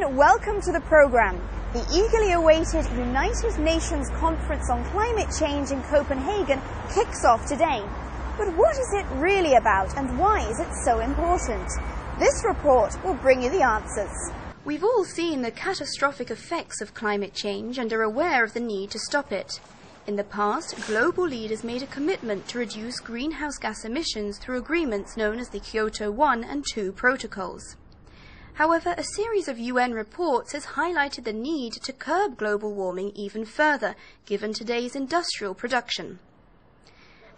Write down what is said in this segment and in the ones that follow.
and welcome to the program. The eagerly awaited United Nations Conference on Climate Change in Copenhagen kicks off today. But what is it really about and why is it so important? This report will bring you the answers. We've all seen the catastrophic effects of climate change and are aware of the need to stop it. In the past, global leaders made a commitment to reduce greenhouse gas emissions through agreements known as the Kyoto I and II protocols. However, a series of UN reports has highlighted the need to curb global warming even further, given today's industrial production.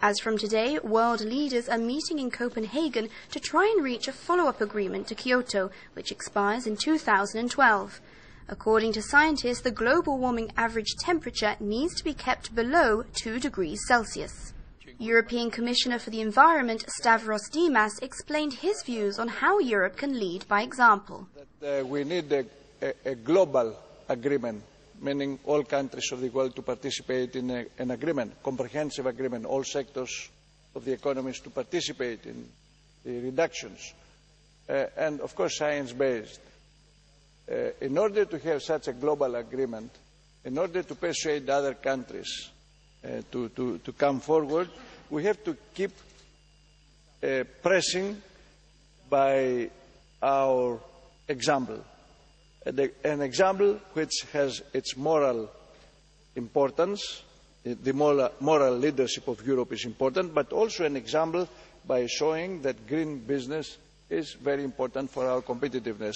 As from today, world leaders are meeting in Copenhagen to try and reach a follow-up agreement to Kyoto, which expires in 2012. According to scientists, the global warming average temperature needs to be kept below 2 degrees Celsius. European Commissioner for the Environment, Stavros Dimas, explained his views on how Europe can lead by example. We need a global agreement, meaning all countries of the world to participate in an agreement, comprehensive agreement, all sectors of the economies to participate in the reductions, and of course science-based. In order to have such a global agreement, in order to persuade other countries to come forward, we have to keep pressing by our example. An example which has its moral importance, the moral leadership of Europe is important, but also an example by showing that green business is very important for our competitiveness.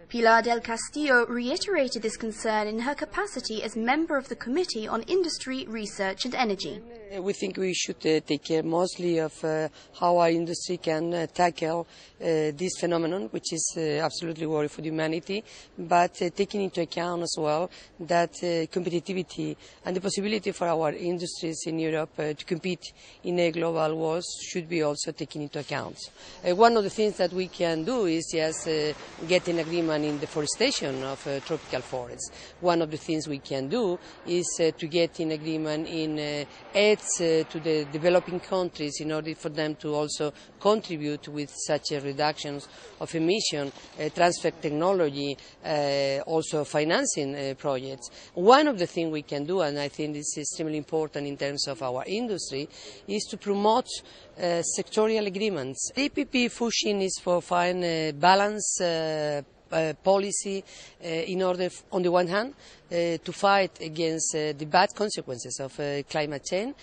Pilar del Castillo reiterated this concern in her capacity as member of the Committee on Industry, Research and Energy. We think we should take care mostly of how our industry can tackle this phenomenon, which is absolutely worrying for humanity, but taking into account as well that competitivity and the possibility for our industries in Europe to compete in a global world should be also taken into account. One of the things that we can do is just get an agreement in deforestation of tropical forests. One of the things we can do is to get an agreement in aids to the developing countries in order for them to also contribute with such reductions of emission, transfer technology, also financing projects. One of the things we can do, and I think this is extremely important in terms of our industry, is to promote sectorial agreements. The EPP pushing is for find a balance policy in order, on the one hand, to fight against the bad consequences of climate change,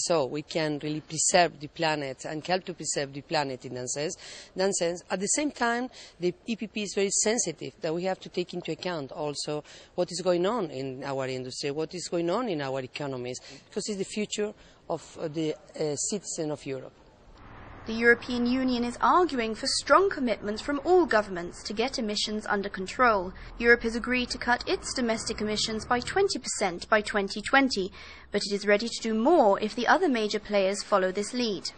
so we can really preserve the planet and help to preserve the planet in that sense. At the same time, the EPP is very sensitive that we have to take into account also what is going on in our industry, what is going on in our economies, because it's the future of the citizen of Europe. The European Union is arguing for strong commitments from all governments to get emissions under control. Europe has agreed to cut its domestic emissions by 20% by 2020, but it is ready to do more if the other major players follow this lead.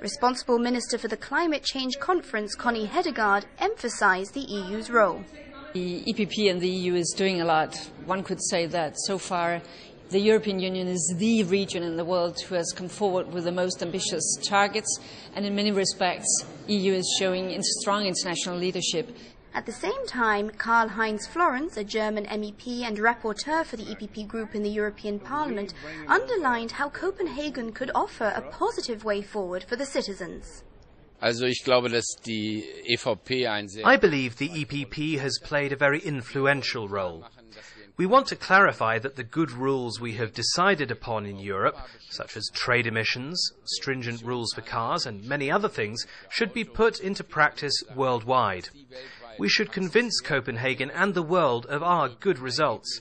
Responsible Minister for the Climate Change Conference, Connie Hedegaard, emphasised the EU's role. The EPP and the EU is doing a lot. One could say that so far the European Union is the region in the world who has come forward with the most ambitious targets, and in many respects, the EU is showing strong international leadership. At the same time, Karl-Heinz, a German MEP and rapporteur for the EPP group in the European Parliament, underlined how Copenhagen could offer a positive way forward for the citizens. I believe the EPP has played a very influential role. We want to clarify that the good rules we have decided upon in Europe, such as trade emissions, stringent rules for cars and many other things, should be put into practice worldwide. We should convince Copenhagen and the world of our good results.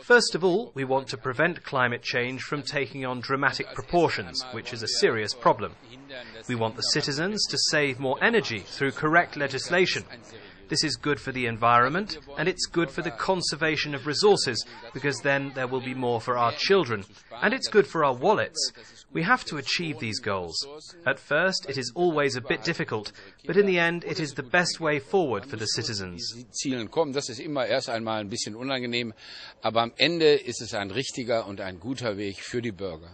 First of all, we want to prevent climate change from taking on dramatic proportions, which is a serious problem. We want the citizens to save more energy through correct legislation. This is good for the environment, and it's good for the conservation of resources, because then there will be more for our children, and it's good for our wallets. We have to achieve these goals. At first, it is always a bit difficult, but in the end, it is the best way forward for the citizens. Das ist immer erst einmal ein bisschen unangenehm, aber am Ende ist es ein richtiger und ein guter Weg für die Bürger.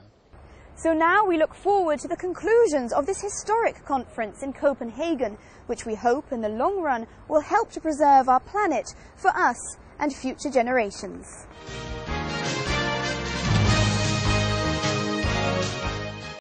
So now we look forward to the conclusions of this historic conference in Copenhagen, which we hope in the long run will help to preserve our planet for us and future generations.